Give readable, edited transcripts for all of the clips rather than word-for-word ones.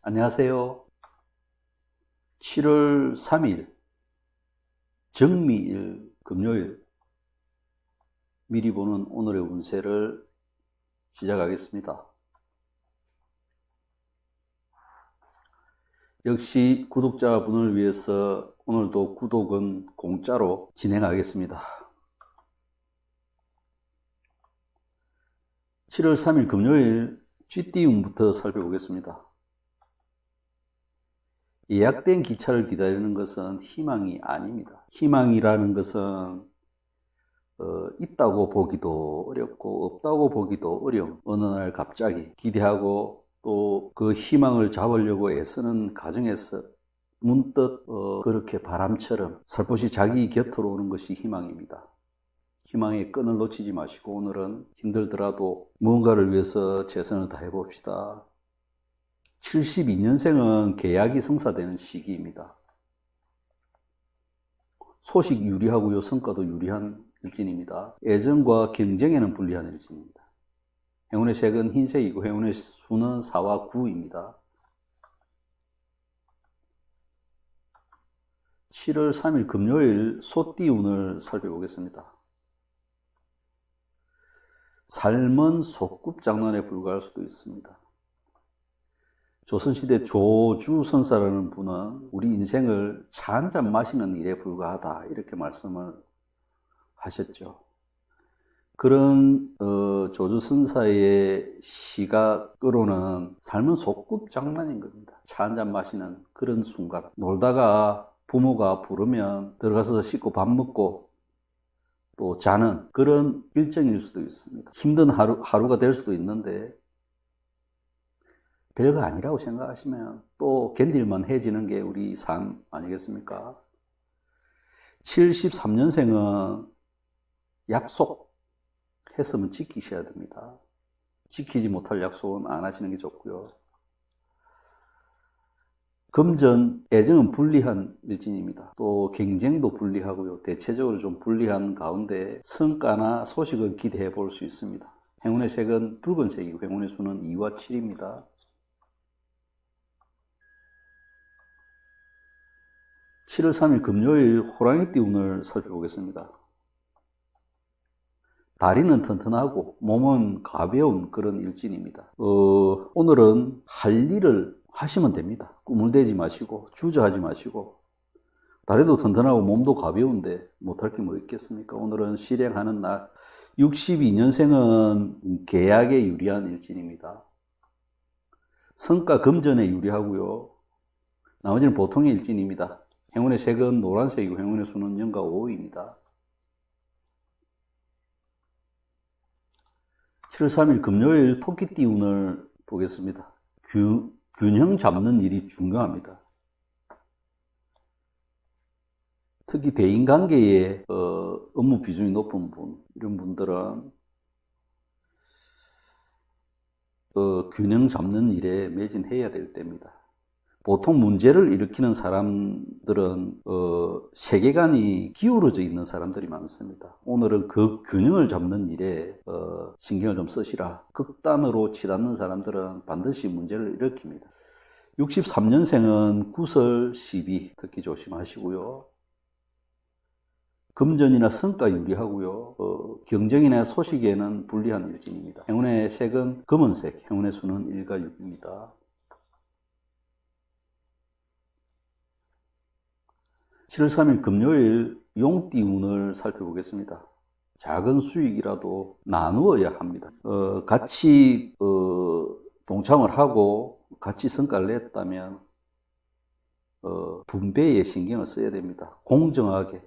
안녕하세요. 7월 3일 정미일 금요일 미리 보는 오늘의 운세를 시작하겠습니다. 역시 구독자분을 위해서 오늘도 구독은 공짜로 진행하겠습니다. 7월 3일 금요일 쥐띠운부터 살펴보겠습니다. 예약된 기차를 기다리는 것은 희망이 아닙니다. 희망이라는 것은 있다고 보기도 어렵고 없다고 보기도 어려운 어느 날 갑자기 기대하고 또 그 희망을 잡으려고 애쓰는 과정에서 문득 그렇게 바람처럼 살포시 자기 곁으로 오는 것이 희망입니다. 희망의 끈을 놓치지 마시고 오늘은 힘들더라도 무언가를 위해서 최선을 다해 봅시다. 72년생은 계약이 성사되는 시기입니다. 소식 유리하고요, 성과도 유리한 일진입니다. 애정과 경쟁에는 불리한 일진입니다. 행운의 색은 흰색이고 행운의 수는 4와 9입니다. 7월 3일 금요일 소띠운을 살펴보겠습니다. 삶은 소꿉장난에 불과할 수도 있습니다. 조선시대 조주선사라는 분은 우리 인생을 차 한 잔 마시는 일에 불과하다 이렇게 말씀을 하셨죠. 그런 조주선사의 시가 끌어오는 삶은 소꿉장난인 겁니다. 차 한 잔 마시는 그런 순간, 놀다가 부모가 부르면 들어가서 씻고 밥 먹고 또 자는 그런 일정일 수도 있습니다. 힘든 하루가 될 수도 있는데 별거 아니라고 생각하시면 또 견딜만 해지는 게 우리 삶 아니겠습니까? 73년생은 약속했으면 지키셔야 됩니다. 지키지 못할 약속은 안 하시는 게 좋고요. 금전, 애정은 불리한 일진입니다. 또 경쟁도 불리하고요. 대체적으로 좀 불리한 가운데 성과나 소식을 기대해 볼 수 있습니다. 행운의 색은 붉은색이고 행운의 수는 2와 7입니다. 7월 3일 금요일 호랑이띠 운을 살펴보겠습니다. 다리는 튼튼하고 몸은 가벼운 그런 일진입니다. 오늘은 할 일을 하시면 됩니다. 꿈을 대지 마시고 주저하지 마시고 다리도 튼튼하고 몸도 가벼운데 못할 게 뭐 있겠습니까? 오늘은 실행하는 날. 62년생은 계약에 유리한 일진입니다. 성과 금전에 유리하고요. 나머지는 보통의 일진입니다. 행운의 색은 노란색이고 행운의 수는 0과 5입니다. 7월 3일 금요일 토끼띠 운을 보겠습니다. 균형 잡는 일이 중요합니다. 특히 대인관계에 업무 비중이 높은 분, 이런 분들은 균형 잡는 일에 매진해야 될 때입니다. 보통 문제를 일으키는 사람들은 세계관이 기울어져 있는 사람들이 많습니다. 오늘은 그 균형을 잡는 일에 신경을 좀 쓰시라. 극단으로 치닫는 사람들은 반드시 문제를 일으킵니다. 63년생은 구설, 시비 특히 조심하시고요. 금전이나 성과 유리하고요. 경쟁이나 소식에는 불리한 일진입니다. 행운의 색은 검은색, 행운의 수는 1과 6입니다. 7월 3일 금요일 용띠 운을 살펴보겠습니다. 작은 수익이라도 나누어야 합니다. 같이 동참을 하고 같이 성과를 냈다면 분배에 신경을 써야 됩니다. 공정하게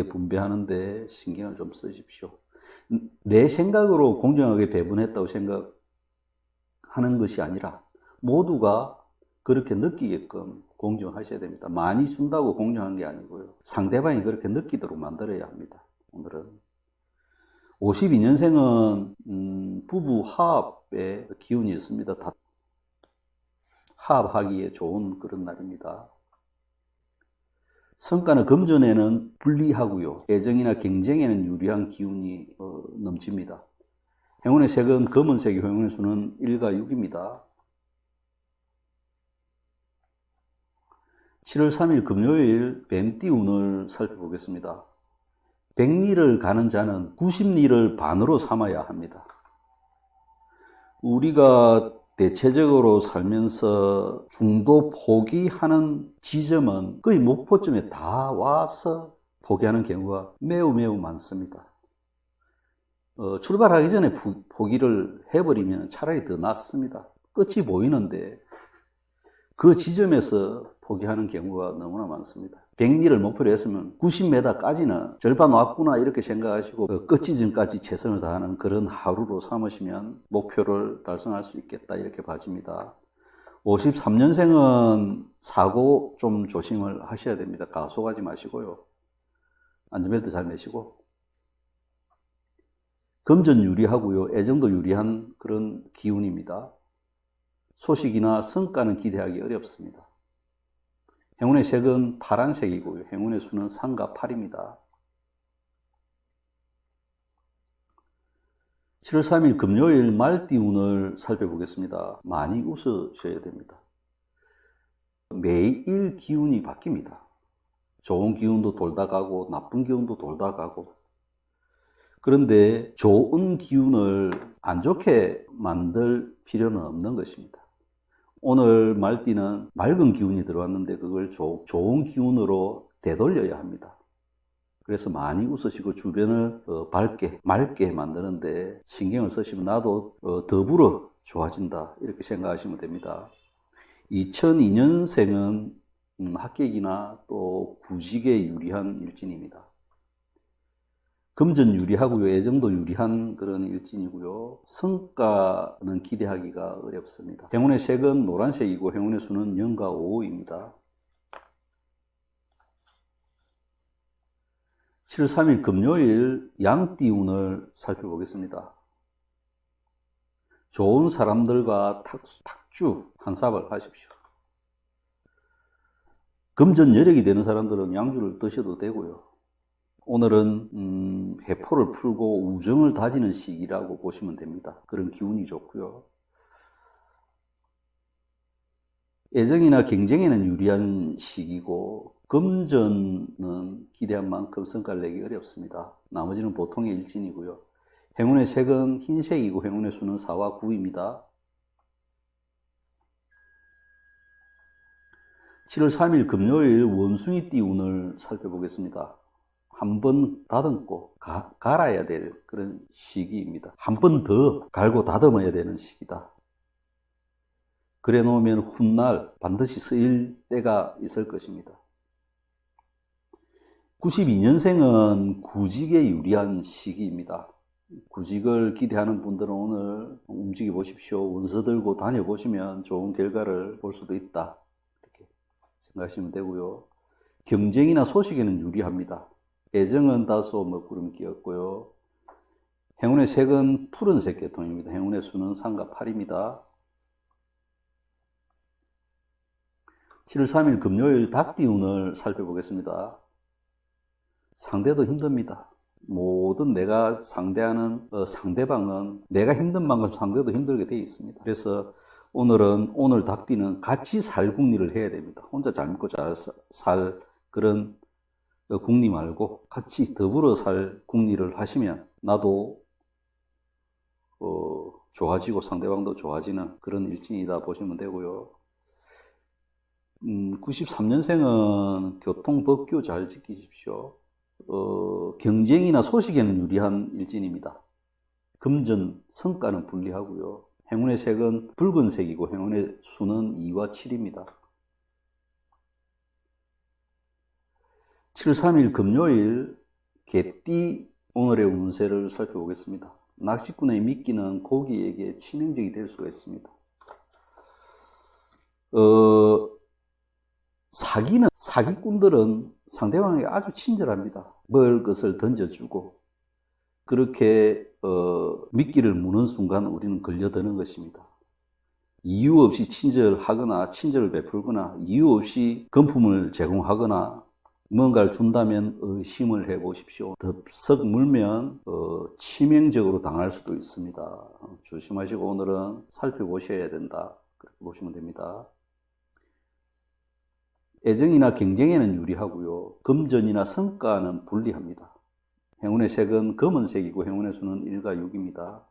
분배하는데 신경을 좀 쓰십시오. 내 생각으로 공정하게 배분했다고 생각하는 것이 아니라 모두가 그렇게 느끼게끔 공정하셔야 됩니다. 많이 준다고 공정한 게 아니고요. 상대방이 그렇게 느끼도록 만들어야 합니다. 오늘은 52년생은 부부 화합의 기운이 있습니다. 화합하기에 좋은 그런 날입니다. 성과는 금전에는 불리하고요. 애정이나 경쟁에는 유리한 기운이 넘칩니다. 행운의 색은 검은색이고 행운의 수는 1과 6입니다. 7월 3일 금요일 뱀띠 운을 살펴보겠습니다. 100리를 가는 자는 90리를 반으로 삼아야 합니다. 우리가 대체적으로 살면서 중도 포기하는 지점은 거의 목표점에 다 와서 포기하는 경우가 매우 많습니다. 출발하기 전에 포기를 해버리면 차라리 더 낫습니다. 끝이 보이는데 그 지점에서 포기하는 경우가 너무나 많습니다. 100리를 목표로 했으면 90m까지는 절반 왔구나 이렇게 생각하시고 끝 지점까지 최선을 다하는 그런 하루로 삼으시면 목표를 달성할 수 있겠다 이렇게 봐집니다. 53년생은 사고 좀 조심을 하셔야 됩니다. 가속하지 마시고요. 안전벨트 잘 매시고. 금전 유리하고요. 애정도 유리한 그런 기운입니다. 소식이나 성과는 기대하기 어렵습니다. 행운의 색은 파란색이고요. 행운의 수는 3과 8입니다. 7월 3일 금요일 말띠 운을 살펴보겠습니다. 많이 웃으셔야 됩니다. 매일 기운이 바뀝니다. 좋은 기운도 돌다 가고 나쁜 기운도 돌다 가고. 그런데 좋은 기운을 안 좋게 만들 필요는 없는 것입니다. 오늘 말띠는 맑은 기운이 들어왔는데 그걸 좋은 기운으로 되돌려야 합니다. 그래서 많이 웃으시고 주변을 밝게 맑게 만드는데 신경을 쓰시면 나도 더불어 좋아진다 이렇게 생각하시면 됩니다. 2002년생은 합격이나 또 구직에 유리한 일진입니다. 금전 유리하고요. 애정도 유리한 그런 일진이고요. 성과는 기대하기가 어렵습니다. 행운의 색은 노란색이고 행운의 수는 0과 5입니다. 7월 3일 금요일 양띠 운을 살펴보겠습니다. 좋은 사람들과 탁주 한 삽을 하십시오. 금전 여력이 되는 사람들은 양주를 드셔도 되고요. 오늘은 회포를 풀고 우정을 다지는 시기라고 보시면 됩니다. 그런 기운이 좋고요. 애정이나 경쟁에는 유리한 시기고 금전은 기대한 만큼 성과를 내기 어렵습니다. 나머지는 보통의 일진이고요. 행운의 색은 흰색이고 행운의 수는 4와 9입니다. 7월 3일 금요일 원숭이띠 운을 살펴보겠습니다. 한 번 다듬고 갈아야 될 그런 시기입니다. 한 번 더 갈고 다듬어야 되는 시기다. 그래 놓으면 훗날 반드시 쓰일 때가 있을 것입니다. 92년생은 구직에 유리한 시기입니다. 구직을 기대하는 분들은 오늘 움직여 보십시오. 원서 들고 다녀 보시면 좋은 결과를 볼 수도 있다. 이렇게 생각하시면 되고요. 경쟁이나 소식에는 유리합니다. 애정은 다소 먹구름이 끼었고요. 행운의 색은 푸른색 계통입니다. 행운의 수는 3과 8입니다. 7월 3일 금요일 닭띠 운을 살펴보겠습니다. 상대도 힘듭니다. 모든 내가 상대하는 상대방은 내가 힘든 만큼 상대도 힘들게 되어 있습니다. 그래서 오늘 닭띠는 같이 살 국리를 해야 됩니다. 혼자 잘 먹고 잘 살 그런 국리 말고 같이 더불어 살 국리를 하시면 나도 좋아지고 상대방도 좋아지는 그런 일진이다 보시면 되고요. 93년생은 교통법규 잘 지키십시오. 경쟁이나 소식에는 유리한 일진입니다. 금전 성과는 불리하고요. 행운의 색은 붉은색이고 행운의 수는 2와 7입니다. 7월 3일 금요일 개띠 오늘의 운세를 살펴보겠습니다. 낚시꾼의 미끼는 고기에게 치명적이 될 수가 있습니다. 사기꾼들은 상대방에게 아주 친절합니다. 먹을 것을 던져주고 그렇게 미끼를 무는 순간 우리는 걸려드는 것입니다. 이유 없이 친절하거나 친절을 베풀거나 이유 없이 금품을 제공하거나 뭔가를 준다면 의심을 해보십시오. 덥석 물면 치명적으로 당할 수도 있습니다. 조심하시고 오늘은 살펴보셔야 된다. 그렇게 보시면 됩니다. 애정이나 경쟁에는 유리하고요. 금전이나 성과는 불리합니다. 행운의 색은 검은색이고 행운의 수는 1과 6입니다.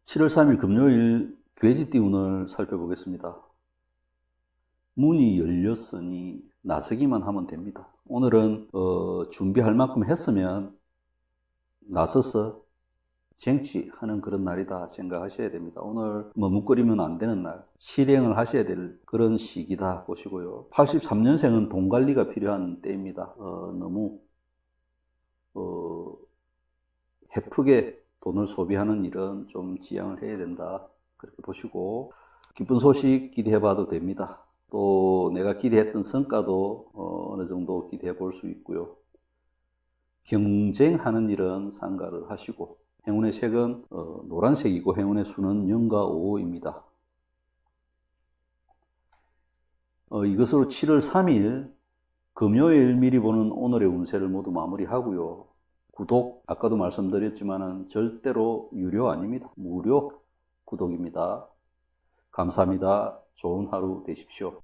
7월 3일 금요일 괴지띠 운을 살펴보겠습니다. 문이 열렸으니 나서기만 하면 됩니다. 오늘은 준비할 만큼 했으면 나서서 쟁취하는 그런 날이다 생각하셔야 됩니다. 오늘 뭐 묵거리면 안 되는 날, 실행을 하셔야 될 그런 시기다 보시고요. 83년생은 돈 관리가 필요한 때입니다. 너무 헤프게 돈을 소비하는 일은 좀 지양을 해야 된다, 그렇게 보시고 기쁜 소식 기대해 봐도 됩니다. 또 내가 기대했던 성과도 어느 정도 기대해 볼 수 있고요. 경쟁하는 일은 삼가를 하시고 행운의 색은 노란색이고 행운의 수는 0과 5입니다. 이것으로 7월 3일 금요일 미리 보는 오늘의 운세를 모두 마무리하고요. 구독, 아까도 말씀드렸지만 절대로 유료 아닙니다. 무료 구독입니다. 감사합니다. 좋은 하루 되십시오.